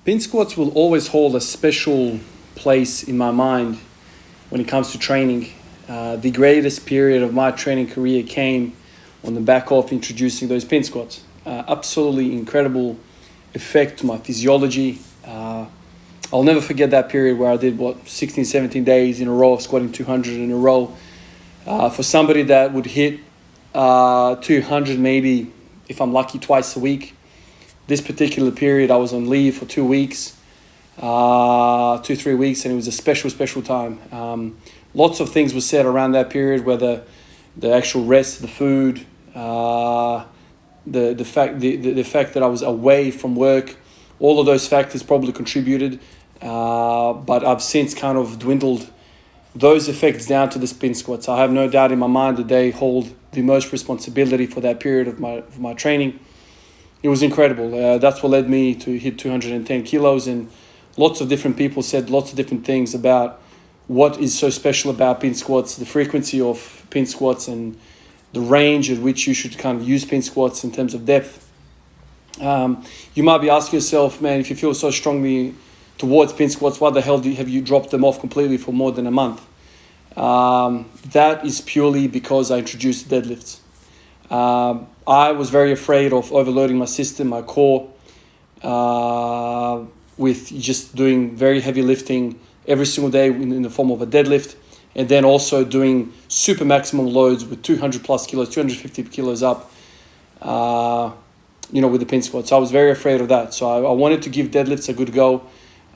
Pin squats will always hold a special place in my mind when it comes to training. The greatest period of my training career came on the back of introducing those pin squats. Absolutely incredible effect to my physiology. I'll never forget that period where I did 16, 17 days in a row of squatting 200 in a row. For somebody that would hit 200 maybe, if I'm lucky, twice a week. This particular period, I was on leave for 2 weeks, 2-3 weeks, and it was a special time. Lots of things were said around that period, whether the actual rest, the food, the fact that I was away from work, all of those factors probably contributed. But I've since kind of dwindled those effects down to the spin squats. I have no doubt in my mind that they hold the most responsibility for that period of my training. It was incredible. That's what led me to hit 210 kilos, and lots of different people said lots of different things about what is so special about pin squats, the frequency of pin squats, and the range at which you should kind of use pin squats in terms of depth. You might be asking yourself, man, if you feel so strongly towards pin squats, why the hell have you dropped them off completely for more than a month? That is purely because I introduced deadlifts. I was very afraid of overloading my system, my core, with just doing very heavy lifting every single day in the form of a deadlift, and then also doing super maximum loads with 200 plus kilos, 250 kilos up, with the pin squat. So I was very afraid of that. So I wanted to give deadlifts a good go.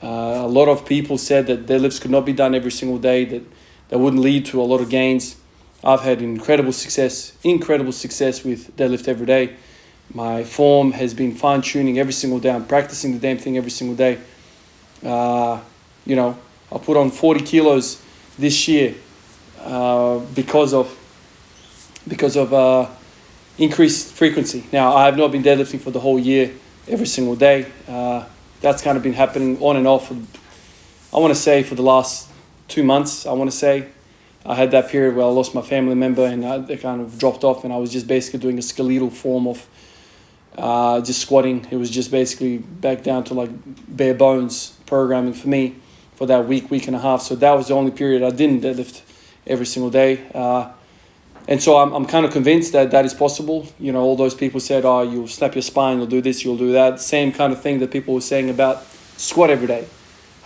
A lot of people said that deadlifts could not be done every single day, that wouldn't lead to a lot of gains. I've had incredible success with deadlift every day. My form has been fine-tuning every single day. I'm practicing the damn thing every single day. I put on 40 kilos this year because of increased frequency. Now, I have not been deadlifting for the whole year every single day. That's kind of been happening on and off, I want to say, for the last 2 months, I had that period where I lost my family member and they kind of dropped off, and I was just basically doing a skeletal form of just squatting. It was just basically back down to like bare bones programming for me for that week and a half. So that was the only period I didn't deadlift every single day. And so I'm kind of convinced that is possible. All those people said, oh, you'll snap your spine, you'll do this, you'll do that. Same kind of thing that people were saying about squat every day.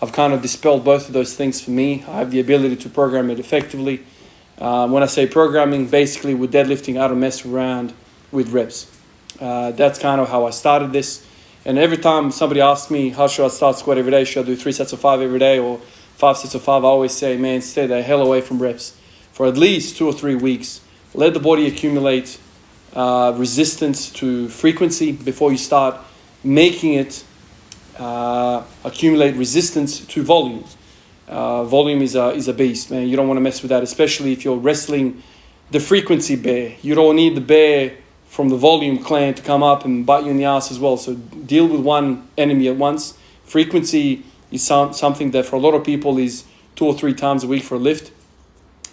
I've kind of dispelled both of those things for me. I have the ability to program it effectively. When I say programming, basically with deadlifting, I don't mess around with reps. That's kind of how I started this. And every time somebody asks me, how should I start squat every day? Should I do 3 sets of 5 every day or 5 sets of 5? I always say, man, stay the hell away from reps for at least 2 or 3 weeks. Let the body accumulate resistance to frequency before you start making it accumulate resistance to volume. Volume is a beast, man. You don't want to mess with that, especially if you're wrestling the frequency bear. You don't need the bear from the volume clan to come up and bite you in the ass as well. So deal with one enemy at once. Frequency is something that for a lot of people is 2 or 3 times a week for a lift.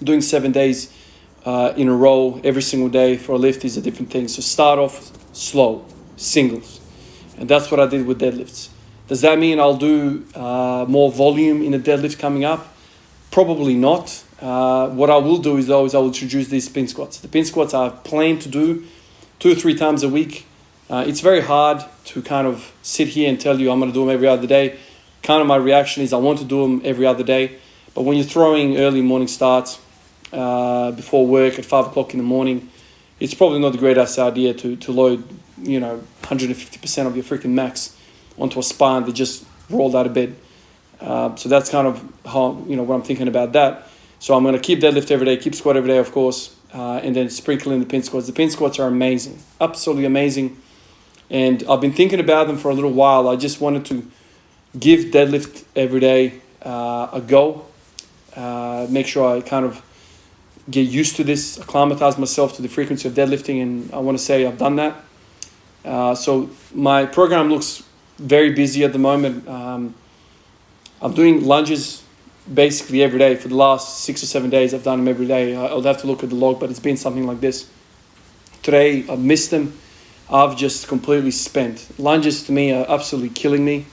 Doing 7 days in a row every single day for a lift is a different thing. So start off slow, singles. And that's what I did with deadlifts. Does that mean I'll do more volume in a deadlift coming up? Probably not. What I will do is I will introduce these pin squats. The pin squats I plan to do 2 or 3 times a week. It's very hard to kind of sit here and tell you I'm going to do them every other day. Kind of my reaction is I want to do them every other day. But when you're throwing early morning starts before work at 5 o'clock in the morning, it's probably not the greatest idea to load 150% of your freaking max onto a spine that just rolled out of bed. So that's kind of how, what I'm thinking about that. So I'm going to keep deadlift every day, keep squat every day, of course, and then sprinkle in the pin squats. The pin squats are amazing, absolutely amazing. And I've been thinking about them for a little while. I just wanted to give deadlift every day a go. Make sure I kind of get used to this, acclimatize myself to the frequency of deadlifting, and I want to say I've done that. So my program looks very busy at the moment. I'm doing lunges basically every day. For the last 6 or 7 days, I've done them every day. I'll have to look at the log, but it's been something like this. Today, I've missed them. I've just completely spent. Lunges to me are absolutely killing me.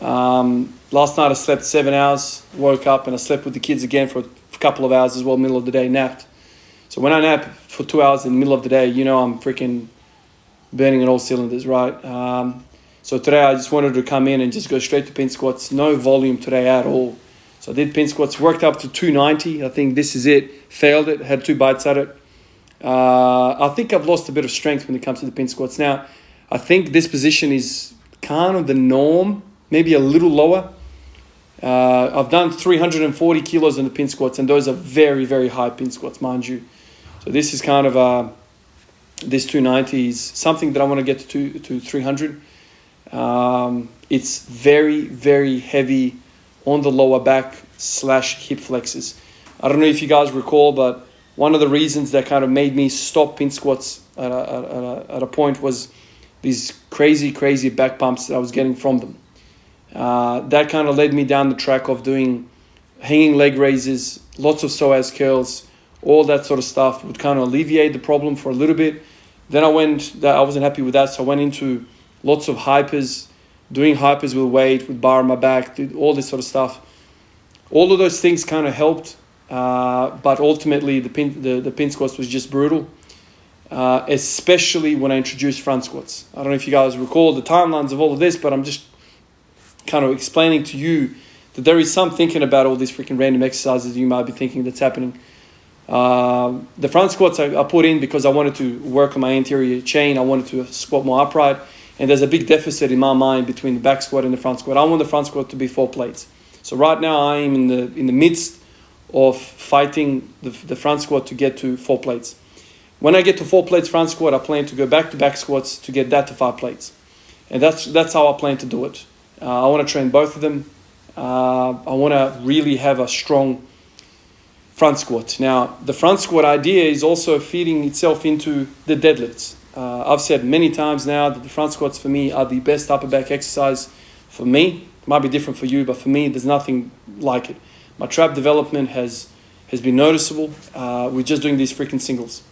Last night I slept 7 hours, woke up and I slept with the kids again for a couple of hours as well, middle of the day, napped. So when I nap for 2 hours in the middle of the day, you know I'm freaking burning on all cylinders, right? So today I just wanted to come in and just go straight to pin squats. No volume today at all. So I did pin squats, worked up to 290. I think this is it. Failed it, had 2 bites at it. I think I've lost a bit of strength when it comes to the pin squats. Now, I think this position is kind of the norm, maybe a little lower. I've done 340 kilos in the pin squats, and those are very, very high pin squats, mind you. So this is kind of, this 290 is something that I want to get to 300. It's very, very heavy on the lower back / hip flexors. I don't know if you guys recall, but one of the reasons that kind of made me stop pin squats at a point was these crazy back pumps that I was getting from them. That kind of led me down the track of doing hanging leg raises, lots of psoas curls, all that sort of stuff would kind of alleviate the problem for a little bit. Then I wasn't happy with that, so I went into lots of hypers, doing hypers with weight, with bar on my back, did all this sort of stuff. All of those things kind of helped, but ultimately the pin squats was just brutal, especially when I introduced front squats. I don't know if you guys recall the timelines of all of this, but I'm just kind of explaining to you that there is some thinking about all these freaking random exercises you might be thinking that's happening. The front squats I put in because I wanted to work on my anterior chain. I wanted to squat more upright. And there's a big deficit in my mind between the back squat and the front squat. I want the front squat to be 4 plates. So right now I am in the midst of fighting the front squat to get to 4 plates. When I get to 4 plates front squat, I plan to go back to back squats to get that to 5 plates. And that's how I plan to do it. I want to train both of them. I want to really have a strong front squat. Now, the front squat idea is also feeding itself into the deadlifts. I've said many times now that the front squats for me are the best upper back exercise for me. It might be different for you, but for me, there's nothing like it. My trap development has been noticeable. We're just doing these freaking singles.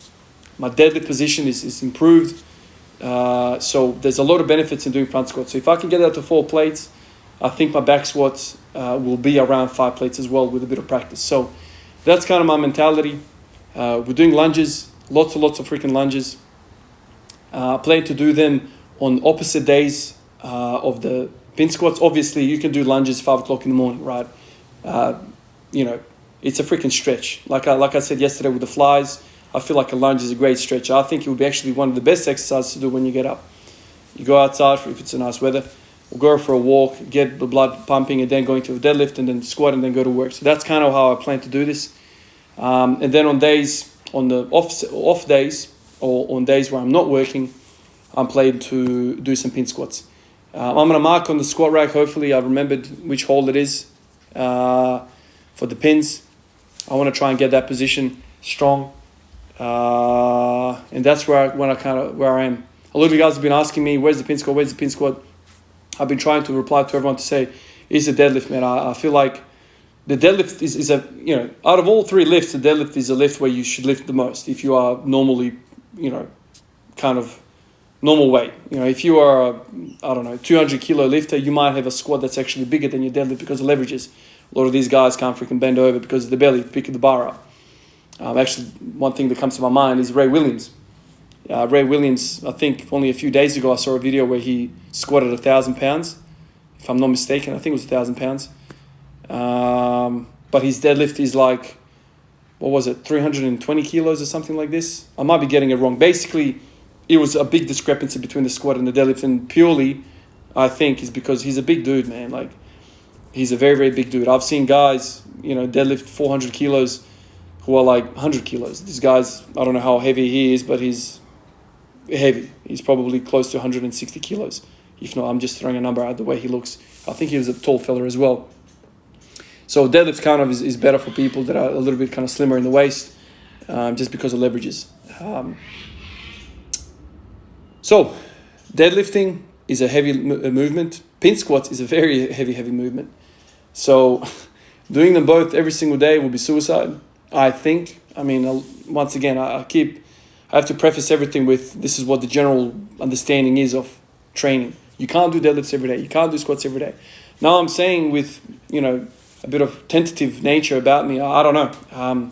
My deadlift position is improved. So there's a lot of benefits in doing front squats. So if I can get that to 4 plates, I think my back squats will be around 5 plates as well with a bit of practice. So that's kind of my mentality. We're doing lunges, lots of freaking lunges. I plan to do them on opposite days of the pin squats. Obviously, you can do lunges 5 o'clock in the morning, right? It's a freaking stretch. Like I said yesterday with the flies, I feel like a lunge is a great stretch. I think it would be actually one of the best exercises to do when you get up. You go outside if it's a nice weather, or go for a walk, get the blood pumping, and then going to a deadlift, and then squat, and then go to work. So that's kind of how I plan to do this. And then on the off days, or on days where I'm not working, I'm planning to do some pin squats. I'm going to mark on the squat rack. Hopefully I remembered which hole it is for the pins. I want to try and get that position strong. And that's where I am. A lot of you guys have been asking me, where's the pin squat? I've been trying to reply to everyone to say, is the deadlift, man. I feel like the deadlift is out of all 3 lifts, the deadlift is a lift where you should lift the most if you are normally, kind of normal weight. If you are a 200 kilo lifter, you might have a squat that's actually bigger than your deadlift because of leverages. A lot of these guys can't freaking bend over because of the belly picking the bar up. Actually, one thing that comes to my mind is Ray Williams. Ray Williams, I think only a few days ago, I saw a video where he squatted 1,000 pounds. If I'm not mistaken, I think it was 1,000 pounds. But his deadlift is like, 320 kilos or something like this? I might be getting it wrong. Basically, it was a big discrepancy between the squat and the deadlift, and purely, I think, is because he's a big dude, man. Like, he's a very, very big dude. I've seen guys, deadlift 400 kilos who are like 100 kilos. This guy's, I don't know how heavy he is, but he's heavy. He's probably close to 160 kilos. If not, I'm just throwing a number out the way he looks. I think he was a tall fella as well. So deadlift kind of is better for people that are a little bit kind of slimmer in the waist, just because of leverages. So deadlifting is a heavy movement. Pin squats is a very heavy movement. So doing them both every single day will be suicide, I think. I mean, once again, I have to preface everything with this is what the general understanding is of training. You can't do deadlifts every day. You can't do squats every day. Now I'm saying with, a bit of tentative nature about me, I don't know.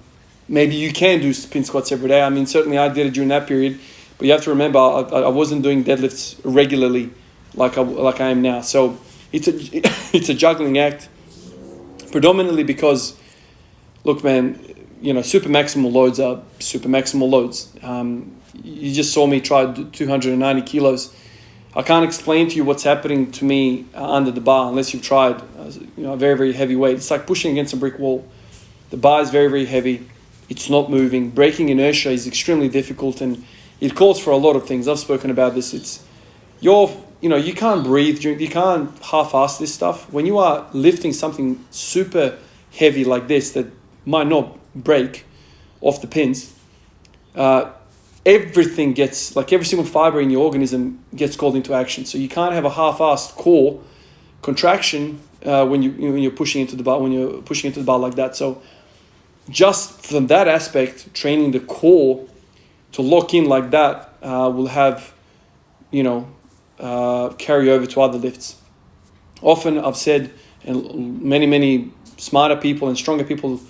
Maybe you can do spin squats every day. I mean, certainly I did it during that period. But you have to remember, I wasn't doing deadlifts regularly like I am now. So it's a juggling act, predominantly because, look, man, super maximal loads are super maximal loads. You just saw me try 290 kilos. I can't explain to you what's happening to me under the bar unless you've tried a very, very heavy weight. It's like pushing against a brick wall. The bar is very, very heavy. It's not moving. Breaking inertia is extremely difficult, and it calls for a lot of things. I've spoken about this. You can't breathe. You can't half-ass this stuff. When you are lifting something super heavy like this that might not break off the pins, everything gets, like every single fiber in your organism gets called into action. So you can't have a half-assed core contraction when you're pushing into the bar like that. So just from that aspect, training the core to lock in like that will have carry over to other lifts. Often I've said, and many smarter people and stronger people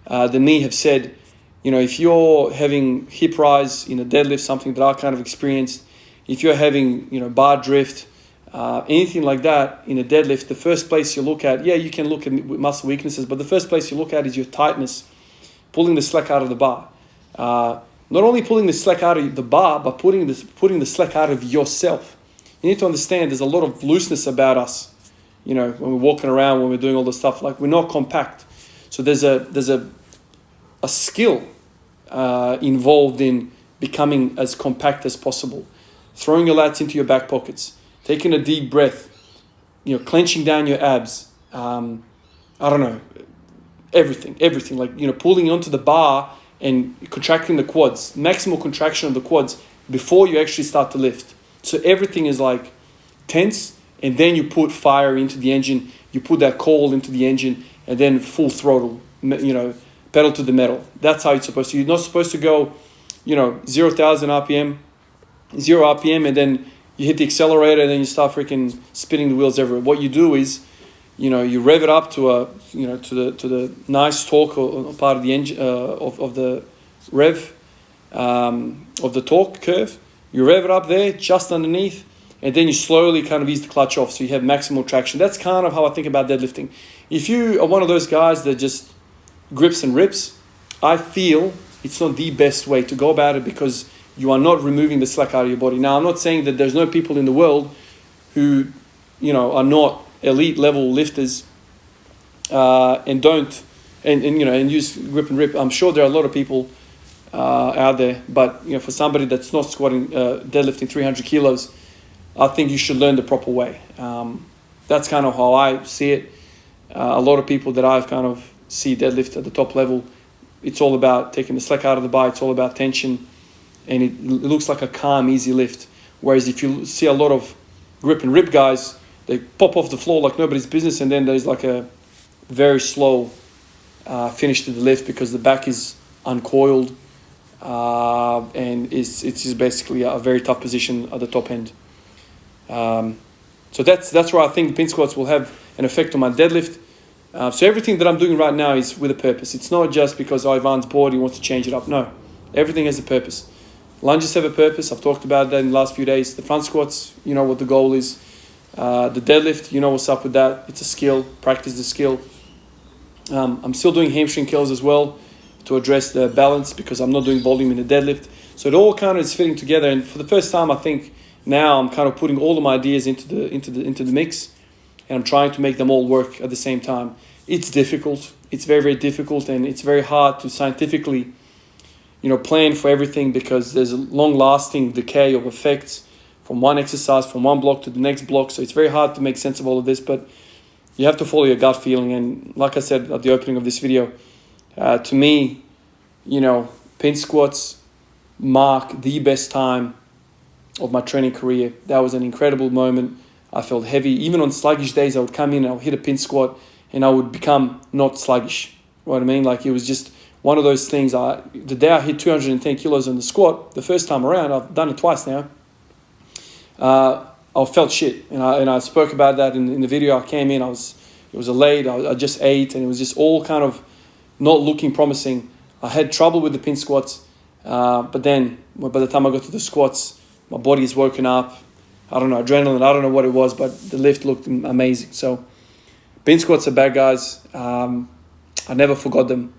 than me have said, if you're having hip rise in a deadlift, something that I kind of experienced, if you're having, bar drift, anything like that in a deadlift, the first place you look at, you can look at muscle weaknesses, but the first place you look at is your tightness, pulling the slack out of the bar. Not only pulling the slack out of the bar, but putting the slack out of yourself. You need to understand there's a lot of looseness about us, when we're walking around, when we're doing all this stuff, like we're not compact. So there's a skill involved in becoming as compact as possible. Throwing your lats into your back pockets, taking a deep breath, clenching down your abs. Everything like, pulling onto the bar and contracting the quads, maximal contraction of the quads before you actually start to lift. So everything is like tense, and then you put fire into the engine, you put that coal into the engine, and then full throttle, pedal to the metal. That's how it's supposed to. You're not supposed to go, 0,000 RPM, 0 RPM, and then you hit the accelerator and then you start freaking spinning the wheels everywhere. What you do is, you rev it up to the nice torque or part of the engine of the rev of the torque curve. You rev it up there just underneath, and then you slowly kind of ease the clutch off so you have maximal traction. That's kind of how I think about deadlifting. If you are one of those guys that just grips and rips, I feel it's not the best way to go about it because you are not removing the slack out of your body. Now, I'm not saying that there's no people in the world who, are not elite level lifters and don't and use grip and rip. I'm sure there are a lot of people out there, but for somebody that's not squatting, deadlifting 300 kilos, I think you should learn the proper way. That's kind of how I see it. A lot of people that I've kind of see deadlift at the top level, it's all about taking the slack out of the bar. It's all about tension, and it looks like a calm, easy lift. Whereas if you see a lot of grip and rip guys, they pop off the floor like nobody's business, and then there's like a very slow finish to the lift because the back is uncoiled, and it's just basically a very tough position at the top end. So that's where I think pin squats will have an effect on my deadlift. So everything that I'm doing right now is with a purpose. It's not just because Ivan's bored, he wants to change it up. No, everything has a purpose. Lunges have a purpose. I've talked about that in the last few days. The front squats, you know what the goal is. The deadlift, you know what's up with that. It's a skill. Practice the skill. I'm still doing hamstring curls as well to address the balance because I'm not doing volume in the deadlift. So it all kind of is fitting together. And for the first time, I think now I'm kind of putting all of my ideas into the mix, and I'm trying to make them all work at the same time. It's difficult. It's very, very difficult, and it's very hard to scientifically, plan for everything because there's a long-lasting decay of effects from one exercise, from one block to the next block. So it's very hard to make sense of all of this, but you have to follow your gut feeling. And like I said at the opening of this video, to me, pin squats mark the best time of my training career. That was an incredible moment. I felt heavy. Even on sluggish days, I would come in and I would hit a pin squat and I would become not sluggish. You know what I mean? Like it was just one of those things. The day I hit 210 kilos on the squat, the first time around, I've done it twice now, I I felt shit, and I spoke about that in the video. I came in, it was late. I just ate, and it was just all kind of not looking promising. I had trouble with the pin squats, but then by the time I got to the squats, my body is woken up. I don't know, adrenaline. I don't know what it was, but the lift looked amazing. So pin squats are bad, guys. I never forgot them.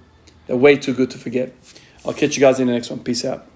They're way too good to forget. I'll catch you guys in the next one. Peace out.